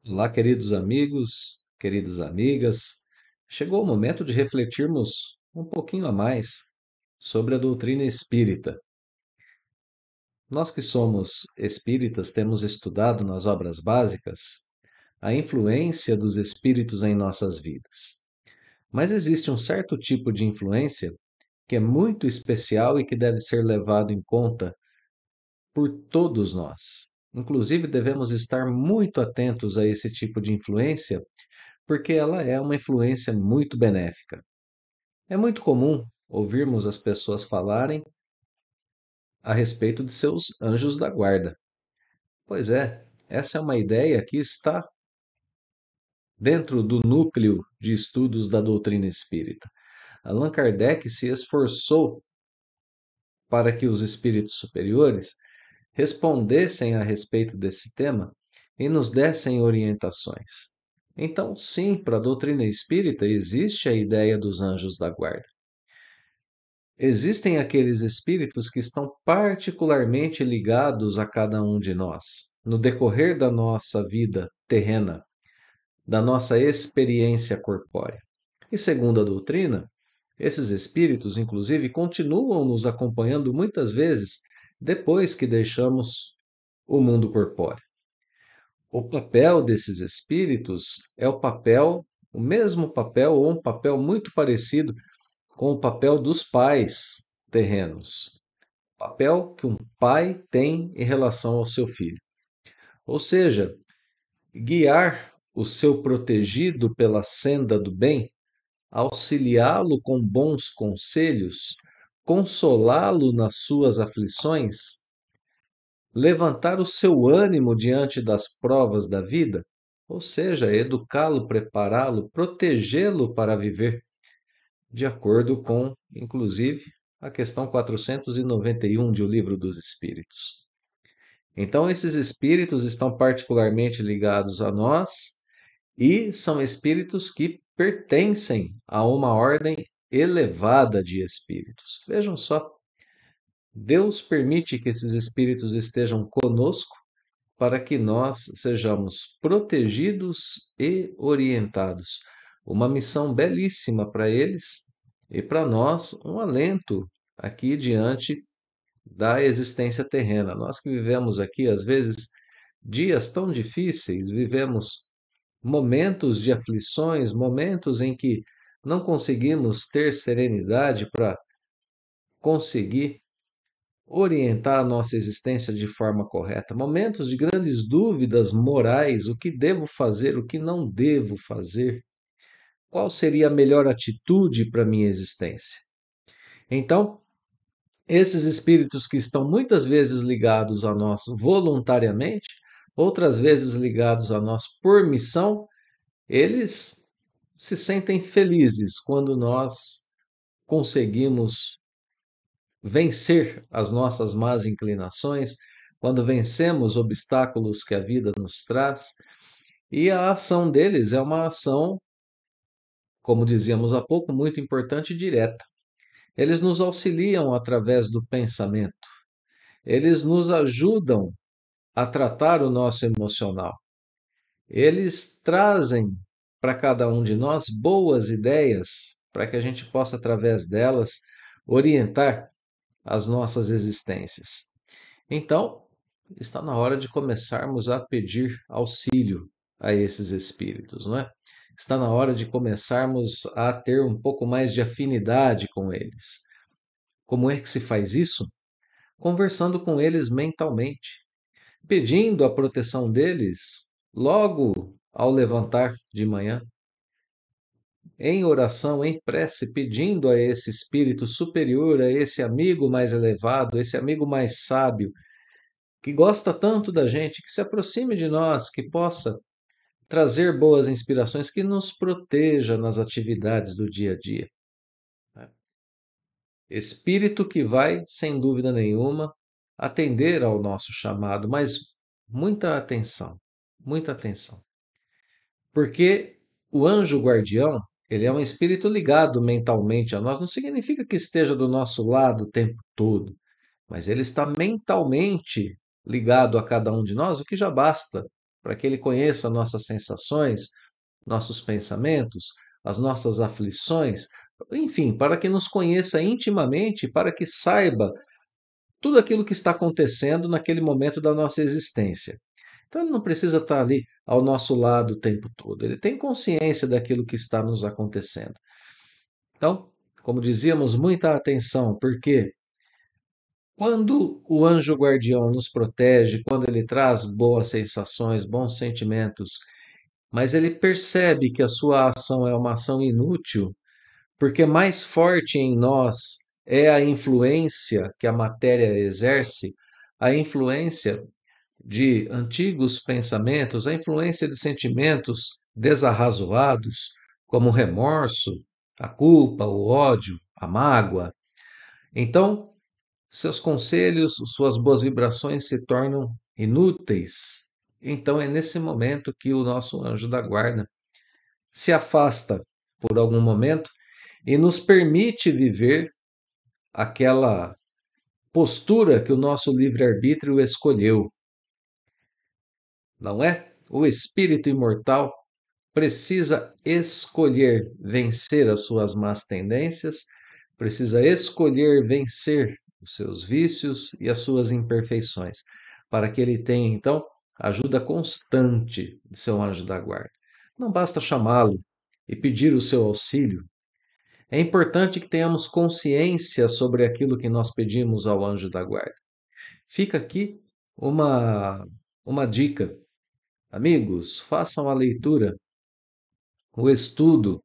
Olá, queridos amigos, queridas amigas. Chegou o momento de refletirmos um pouquinho a mais sobre a doutrina espírita. Nós que somos espíritas temos estudado nas obras básicas a influência dos espíritos em nossas vidas. Mas existe um certo tipo de influência que é muito especial e que deve ser levado em conta por todos nós. Inclusive, devemos estar muito atentos a esse tipo de influência porque ela é uma influência muito benéfica. É muito comum ouvirmos as pessoas falarem a respeito de seus anjos da guarda. Pois é, essa é uma ideia que está dentro do núcleo de estudos da doutrina espírita. Allan Kardec se esforçou para que os espíritos superiores respondessem a respeito desse tema e nos dessem orientações. Então, sim, para a doutrina espírita existe a ideia dos anjos da guarda. Existem aqueles espíritos que estão particularmente ligados a cada um de nós, no decorrer da nossa vida terrena, da nossa experiência corpórea. E segundo a doutrina, esses espíritos, inclusive, continuam nos acompanhando muitas vezes depois que deixamos o mundo corpóreo. O papel desses espíritos é o mesmo papel ou um papel muito parecido com o papel dos pais terrenos, papel que um pai tem em relação ao seu filho. Ou seja, guiar o seu protegido pela senda do bem, auxiliá-lo com bons conselhos, consolá-lo nas suas aflições, levantar o seu ânimo diante das provas da vida, ou seja, educá-lo, prepará-lo, protegê-lo para viver de acordo com, inclusive, a questão 491 de O Livro dos Espíritos. Então, esses espíritos estão particularmente ligados a nós e são espíritos que pertencem a uma ordem elevada de espíritos. Vejam só, Deus permite que esses espíritos estejam conosco para que nós sejamos protegidos e orientados. Uma missão belíssima para eles e para nós um alento aqui diante da existência terrena. Nós que vivemos aqui, às vezes, dias tão difíceis, vivemos momentos de aflições, momentos em que não conseguimos ter serenidade para conseguir orientar a nossa existência de forma correta, momentos de grandes dúvidas morais, o que devo fazer, o que não devo fazer, qual seria a melhor atitude para a minha existência. Então, esses espíritos que estão muitas vezes ligados a nós voluntariamente, outras vezes ligados a nós por missão, eles se sentem felizes quando nós conseguimos vencer as nossas más inclinações, quando vencemos obstáculos que a vida nos traz. E a ação deles é uma ação, como dizíamos há pouco, muito importante e direta. Eles nos auxiliam através do pensamento, eles nos ajudam a tratar o nosso emocional, eles trazem para cada um de nós boas ideias para que a gente possa, através delas, orientar as nossas existências. Então, está na hora de começarmos a pedir auxílio a esses espíritos, não é? Está na hora de começarmos a ter um pouco mais de afinidade com eles. Como é que se faz isso? Conversando com eles mentalmente, pedindo a proteção deles logo ao levantar de manhã, em oração, em prece, pedindo a esse espírito superior, a esse amigo mais elevado, esse amigo mais sábio, que gosta tanto da gente, que se aproxime de nós, que possa trazer boas inspirações, que nos proteja nas atividades do dia a dia. Espírito que vai, sem dúvida nenhuma, atender ao nosso chamado, mas muita atenção, muita atenção. Porque o anjo guardião, ele é um espírito ligado mentalmente a nós, não significa que esteja do nosso lado o tempo todo, mas ele está mentalmente ligado a cada um de nós, o que já basta para que ele conheça nossas sensações, nossos pensamentos, as nossas aflições, enfim, para que nos conheça intimamente, para que saiba tudo aquilo que está acontecendo naquele momento da nossa existência. Então ele não precisa estar ali ao nosso lado o tempo todo, ele tem consciência daquilo que está nos acontecendo. Então, como dizíamos, muita atenção, porque quando o anjo guardião nos protege, quando ele traz boas sensações, bons sentimentos, mas ele percebe que a sua ação é uma ação inútil, porque mais forte em nós é a influência que a matéria exerce, a influência de antigos pensamentos, a influência de sentimentos desarrazoados, como o remorso, a culpa, o ódio, a mágoa. Então, seus conselhos, suas boas vibrações se tornam inúteis. Então, é nesse momento que o nosso anjo da guarda se afasta por algum momento e nos permite viver aquela postura que o nosso livre-arbítrio escolheu, não é? O espírito imortal precisa escolher vencer as suas más tendências, precisa escolher vencer os seus vícios e as suas imperfeições, para que ele tenha, então, ajuda constante de seu anjo da guarda. Não basta chamá-lo e pedir o seu auxílio. É importante que tenhamos consciência sobre aquilo que nós pedimos ao anjo da guarda. Fica aqui uma, uma dica. Amigos, façam a leitura, o estudo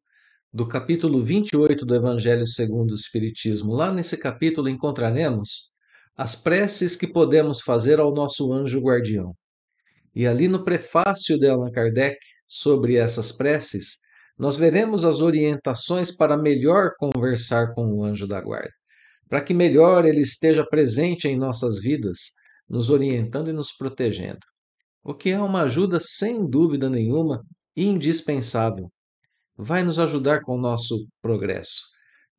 do capítulo 28 do Evangelho segundo o Espiritismo. Lá nesse capítulo encontraremos as preces que podemos fazer ao nosso anjo guardião. E ali no prefácio de Allan Kardec sobre essas preces, nós veremos as orientações para melhor conversar com o anjo da guarda, para que melhor ele esteja presente em nossas vidas, nos orientando e nos protegendo. O que é uma ajuda, sem dúvida nenhuma, indispensável. Vai nos ajudar com o nosso progresso,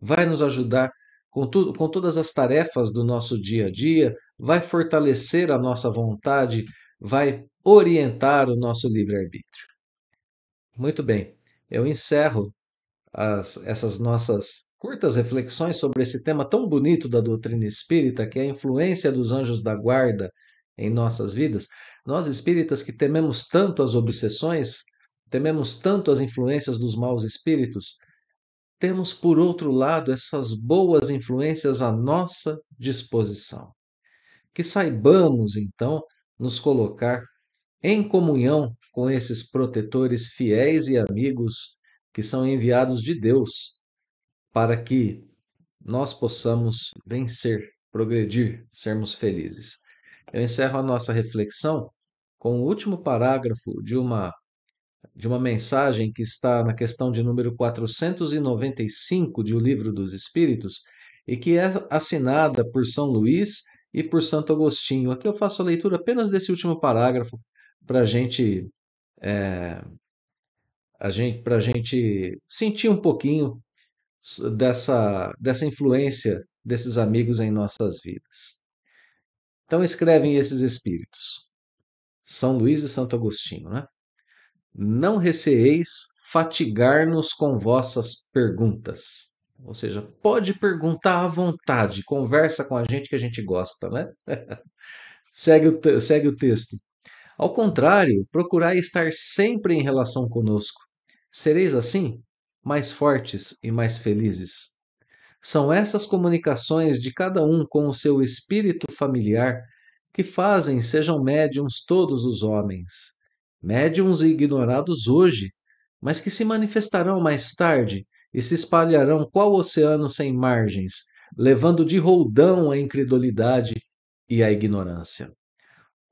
vai nos ajudar com todas as tarefas do nosso dia a dia, vai fortalecer a nossa vontade, vai orientar o nosso livre-arbítrio. Muito bem, eu encerro essas nossas curtas reflexões sobre esse tema tão bonito da doutrina espírita, que é a influência dos anjos da guarda em nossas vidas. Nós espíritas que tememos tanto as obsessões, tememos tanto as influências dos maus espíritos, temos, por outro lado, essas boas influências à nossa disposição. Que saibamos, então, nos colocar em comunhão com esses protetores fiéis e amigos que são enviados de Deus para que nós possamos vencer, progredir, sermos felizes. Eu encerro a nossa reflexão com o último parágrafo de uma mensagem que está na questão de número 495 de O Livro dos Espíritos e que é assinada por São Luís e por Santo Agostinho. Aqui eu faço a leitura apenas desse último parágrafo para é, a gente sentir um pouquinho dessa influência desses amigos em nossas vidas. Então escrevem esses espíritos, São Luís e Santo Agostinho, né? Não receeis fatigar-nos com vossas perguntas. Ou seja, pode perguntar à vontade, conversa com a gente que a gente gosta, né? Segue o texto. Ao contrário, procurai estar sempre em relação conosco. Sereis assim mais fortes e mais felizes. São essas comunicações de cada um com o seu espírito familiar que fazem sejam médiuns todos os homens. Médiuns ignorados hoje, mas que se manifestarão mais tarde e se espalharão qual oceano sem margens, levando de roldão a incredulidade e a ignorância.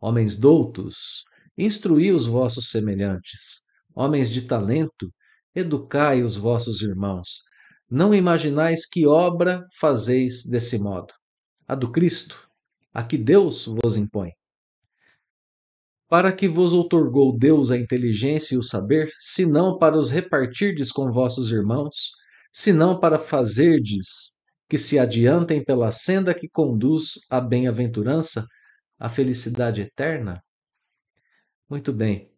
Homens doutos, instruí os vossos semelhantes. Homens de talento, educai os vossos irmãos. Não imaginais que obra fazeis desse modo. A do Cristo, a que Deus vos impõe. Para que vos outorgou Deus a inteligência e o saber, senão para os repartirdes com vossos irmãos, senão para fazerdes que se adiantem pela senda que conduz à bem-aventurança, à felicidade eterna? Muito bem.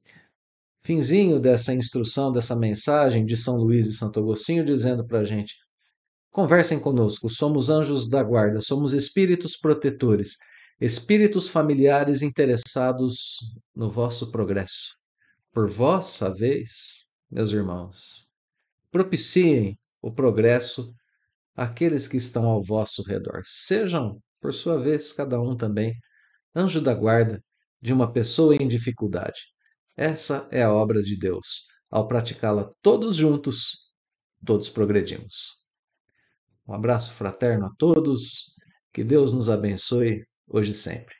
Finzinho dessa instrução, dessa mensagem de São Luís e Santo Agostinho, dizendo para a gente: conversem conosco, somos anjos da guarda, somos espíritos protetores, espíritos familiares interessados no vosso progresso. Por vossa vez, meus irmãos, propiciem o progresso àqueles que estão ao vosso redor. Sejam, por sua vez, cada um também, anjo da guarda de uma pessoa em dificuldade. Essa é a obra de Deus. Ao praticá-la todos juntos, todos progredimos. Um abraço fraterno a todos. Que Deus nos abençoe hoje e sempre.